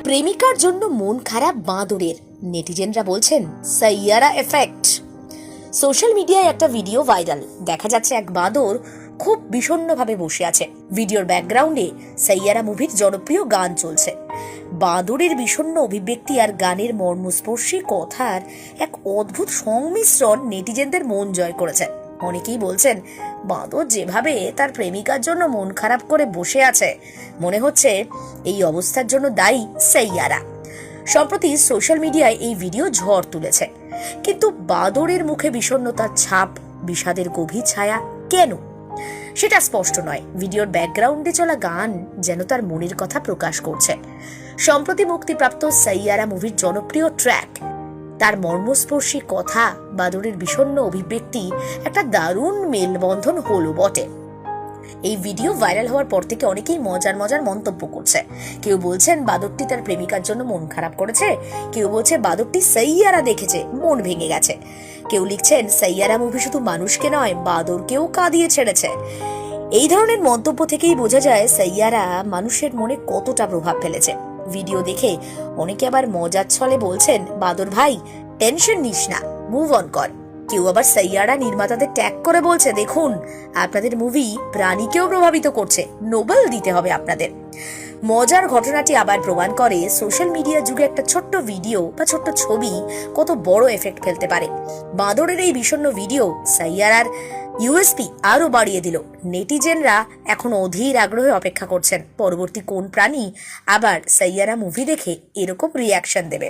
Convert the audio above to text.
প্রেমিকার জন্য মন খারাপ বাঁদরের, নেটিজেনরা বলছেন সাইয়ারা এফেক্ট। সোশ্যাল মিডিয়ায় একটা ভিডিও ভাইরাল। দেখা যাচ্ছে এক বাঁদর খুব বিষণ্ণভাবে বসে আছে। ভিডিওর ব্যাকগ্রাউন্ডে সাইয়ারা মুভির জনপ্রিয় গান চলছে। বাঁদরের বিষণ্ণ অভিব্যক্তি আর গানের মর্মস্পর্শী কথার এক অদ্ভুত সংমিশ্রণ নেটিজেনদের মন জয় করেছে। অনেকেই বলছেন বাঁদর যেভাবে তার প্রেমিকার জন্য মন খারাপ করে বসে আছে, মনে হচ্ছে এই অবস্থার জন্য দায়ী সাইয়ারা। সম্প্রতি সোশ্যাল মিডিয়ায় এই ভিডিও ঝড় তুলেছে, কিন্তু বাঁদরের মুখে বিষণ্ণতার ছাপ, বিষাদের গভীর ছায়া কেন সেটা স্পষ্ট নয়। ভিডিওর ব্যাকগ্রাউন্ডে চলা গান যেন তার মনের কথা প্রকাশ করছে। সম্প্রতি মুক্তিপ্রাপ্ত সাইয়ারা মুভির জনপ্রিয় ট্র্যাক, তার মর্মস্পর্শী কথা, বাঁদরের বিষণ্ণ অভিব্যক্তি একটা দারুণ মেলবন্ধন হলো বটে। এই ভিডিও ভাইরাল হওয়ার পর থেকে অনেকেই মজার মজার মন্তব্য করছে। কেউ বলছেন বাঁদরটি তার প্রেমিকার জন্য মন খারাপ করেছে, কেউ বলছে বাঁদরটি সাইয়ারা দেখেছে মন ভেঙে গেছে, কেউ লিখছেন সাইয়ারা মুভি শুধু মানুষকে নয় বাঁদরকেও কাঁদিয়ে ছেড়েছে। এই ধরনের মন্তব্য থেকেই বোঝা যায় সাইয়ারা মানুষের মনে কতটা প্রভাব ফেলেছে। ভিডিও দেখে অনেকে আবার মজার ছলে বলছেন বাঁদর ভাই টেনশন নিস না, মুভ অন কর। কেউ আবার সাইয়ারা নির্মাতাদের ট্যাগ করে বলছে দেখুন আপনাদের মুভি প্রাণীকেও প্রভাবিত করছে, নোবেল দিতে হবে আপনাদের। মজার ঘটনাটি আবার প্রমাণ করে সোশ্যাল মিডিয়া যুগে একটা ছোট্ট ভিডিও বা ছোট্ট ছবি কত বড় এফেক্ট ফেলতে পারে। বাঁদরের এই বিষণ্ণ ভিডিও সাইয়ারার ইউএসপি আরো বাড়িয়ে দিল। নেটিজেনরা এখন অধীর আগ্রহে অপেক্ষা করছেন পরবর্তী কোন প্রাণী আবার সাইয়ারা মুভি দেখে এরকম রিয়াকশন দেবে।